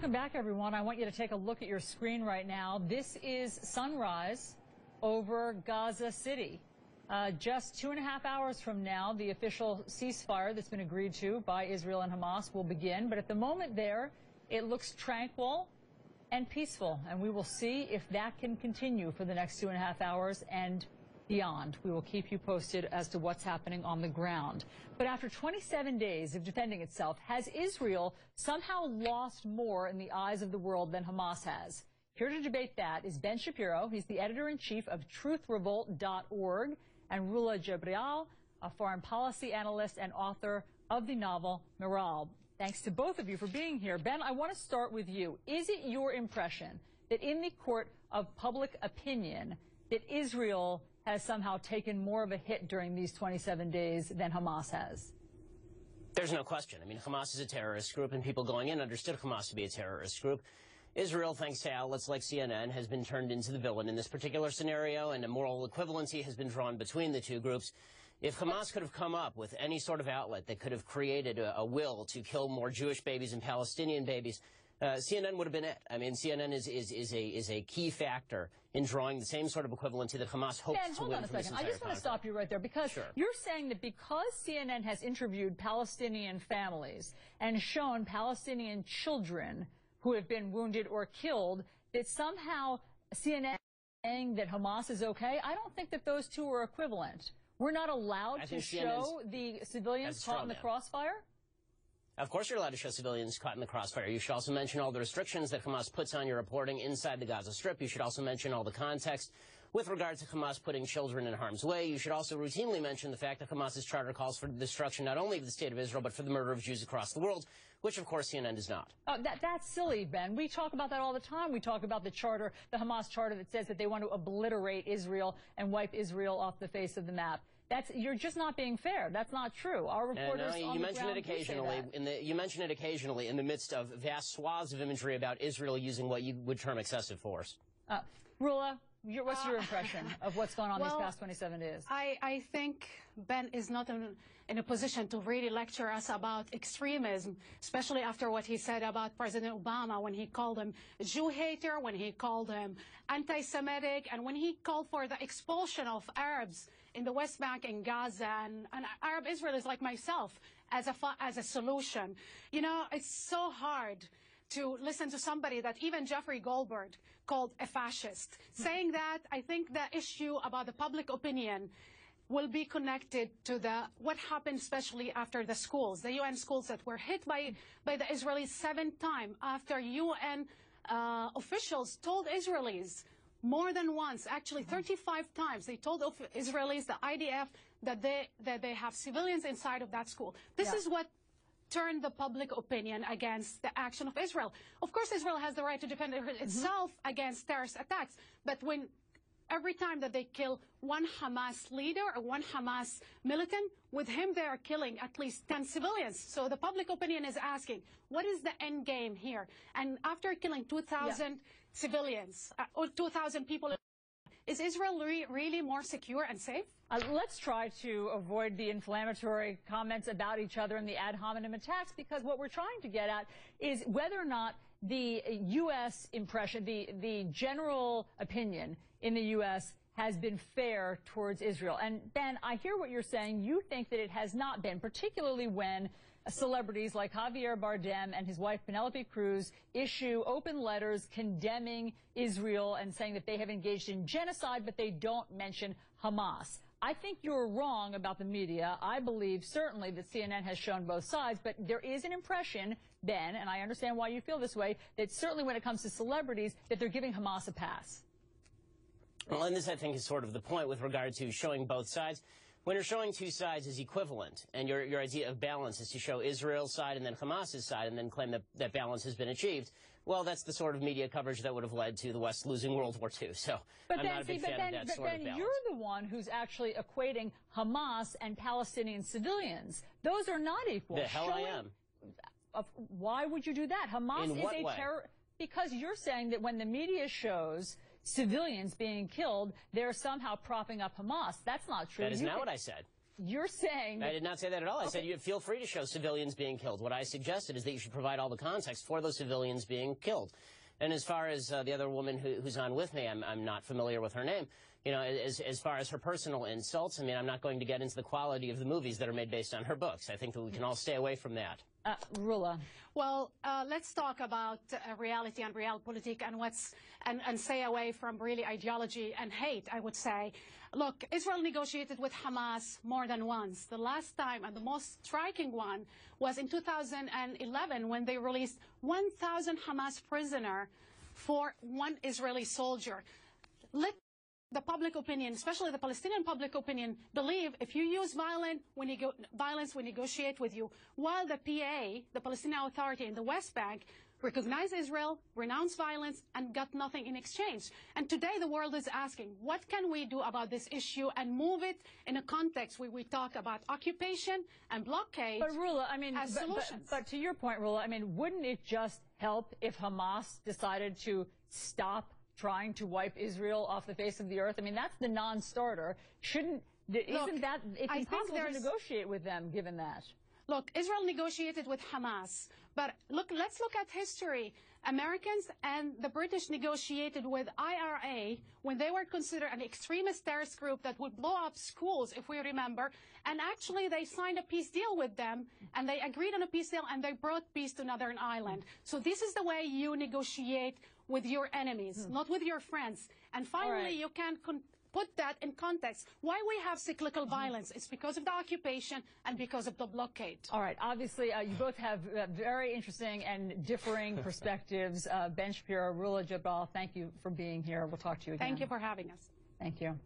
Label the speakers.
Speaker 1: Welcome back, everyone. I want you to take a look at your screen right now. This is sunrise over Gaza City. Just 2.5 hours from now, the official ceasefire that's been agreed to by Israel and Hamas will begin. But at the moment there, it looks tranquil and peaceful. And we will see if that can continue for the next 2.5 hours and beyond. We will keep you posted as to what's happening on the ground. But after 27 days of defending itself, has Israel somehow lost more in the eyes of the world than Hamas has? Here to debate that is Ben Shapiro. He's the editor-in-chief of TruthRevolt.org, and Rula Jabrial, a foreign policy analyst and author of the novel Miral. Thanks to both of you for being here. Ben, I want to start with you. Is it your impression that in the court of public opinion that Israel has somehow taken more of a hit during these 27 days than Hamas has?
Speaker 2: There's no question. I mean, Hamas is a terrorist group, and people going in understood Hamas to be a terrorist group. Israel, thanks to outlets like CNN, has been turned into the villain in this particular scenario, and a moral equivalency has been drawn between the two groups. If Hamas could have come up with any sort of outlet that could have created a will to kill more Jewish babies and Palestinian babies, CNN would have been it. I mean, CNN is a key factor in drawing the same sort of equivalency that Hamas hopes to win from this entire conflict. I just want to stop
Speaker 1: you right there, because you're saying that because CNN has interviewed Palestinian families and shown Palestinian children who have been wounded or killed, that somehow CNN is saying that Hamas is okay. I don't think that those two are equivalent. We're not allowed to show the civilians caught in the crossfire?
Speaker 2: Of course you're allowed to show civilians caught in the crossfire. You should also mention all the restrictions that Hamas puts on your reporting inside the Gaza Strip. You should also mention all the context with regard to Hamas putting children in harm's way. You should also routinely mention the fact that Hamas's charter calls for the destruction not only of the state of Israel, but for the murder of Jews across the world, which, of course, CNN does not.
Speaker 1: That's silly, Ben. We talk about that all the time. We talk about the charter, the Hamas charter that says that they want to obliterate Israel and wipe Israel off the face of the map. You're just not being fair. That's not true. Our reporters on the ground do say that.
Speaker 2: You mention it occasionally in the midst of vast swaths of imagery about Israel using what you would term excessive force.
Speaker 1: Rula, what's your impression of what's going on these past 27 days?
Speaker 3: I think Ben is not in a position to really lecture us about extremism, especially after what he said about President Obama when he called him a Jew hater, when he called him anti-Semitic, and when he called for the expulsion of Arabs in the West Bank and Gaza, and Arab Israelis like myself as a solution. You know, it's so hard to listen to somebody that even Jeffrey Goldberg called a fascist. Saying that, I think the issue about the public opinion will be connected to what happened, especially after the schools, the UN schools that were hit by the Israelis 7 times, after UN officials told Israelis more than once, actually 35 times, they told Israelis, the IDF, that they have civilians inside of that school. This is what turned the public opinion against the action of Israel. Of course, Israel has the right to defend itself against terrorist attacks, but when every time that they kill one Hamas leader or one Hamas militant, with him they are killing at least 10 civilians. So the public opinion is asking, what is the end game here? And after killing 2,000 civilians, or 2,000 people, is Israel really more secure and safe?
Speaker 1: Let's try to avoid the inflammatory comments about each other and the ad hominem attacks, because what we're trying to get at is whether or not the U.S. impression, the general opinion in the U.S. has been fair towards Israel. And Ben, I hear what you're saying. You think that it has not been, particularly when celebrities like Javier Bardem and his wife Penelope Cruz issue open letters condemning Israel and saying that they have engaged in genocide, but they don't mention Hamas. I think you're wrong about the media. I believe certainly that CNN has shown both sides, but there is an impression, Ben, and I understand why you feel this way, that certainly when it comes to celebrities, that they're giving Hamas a pass.
Speaker 2: Well, and this, I think, is sort of the point with regard to showing both sides. When you're showing two sides as equivalent, and your idea of balance is to show Israel's side and then Hamas's side and then claim that balance has been achieved, well, that's the sort of media coverage that would have led to the West losing World War II. So I'm not a big fan of that sort of balance.
Speaker 1: But then you're the one who's actually equating Hamas and Palestinian civilians. Those are not equal.
Speaker 2: The hell I am.
Speaker 1: Why would you do that? Hamas
Speaker 2: is a
Speaker 1: terror. Because you're saying that when the media shows civilians being killed, they're somehow propping up Hamas. That's not true.
Speaker 2: That is not what I said.
Speaker 1: you're saying...
Speaker 2: I did not say that at all. I said you feel free to show civilians being killed. What I suggested is that you should provide all the context for those civilians being killed. And as far as the other woman who's on with me, I'm not familiar with her name. You know, as far as her personal insults, I mean, I'm not going to get into the quality of the movies that are made based on her books. I think that we can all stay away from that.
Speaker 1: Rula.
Speaker 3: Well, let's talk about reality and realpolitik and stay away from really ideology and hate, I would say. Look, Israel negotiated with Hamas more than once. The last time and the most striking one was in 2011 when they released 1,000 Hamas prisoners for one Israeli soldier. Let the public opinion, especially the Palestinian public opinion, believe if you use violence, we negotiate with you. While the PA, the Palestinian Authority in the West Bank, recognized Israel, renounced violence, and got nothing in exchange. And today the world is asking, what can we do about this issue and move it in a context where we talk about occupation and blockade
Speaker 1: but Rula, I mean,
Speaker 3: as solutions?
Speaker 1: But to your point, Rula, I mean, wouldn't it just help if Hamas decided to stop trying to wipe Israel off the face of the earth? I mean, that's the non-starter. Isn't that it's impossible to negotiate with them, given that?
Speaker 3: Look, Israel negotiated with Hamas, but let's look at history. Americans and the British negotiated with IRA when they were considered an extremist terrorist group that would blow up schools, if we remember, and actually they signed a peace deal with them, and they agreed on a peace deal, and they brought peace to Northern Ireland. So this is the way you negotiate with your enemies, not with your friends. And finally, you can put that in context. Why we have cyclical violence? It's because of the occupation and because of the blockade.
Speaker 1: All right. Obviously, you both have very interesting and differing perspectives. Ben Shapiro, Rula Jabal, thank you for being here. We'll talk to you again.
Speaker 3: Thank you for having us.
Speaker 1: Thank you.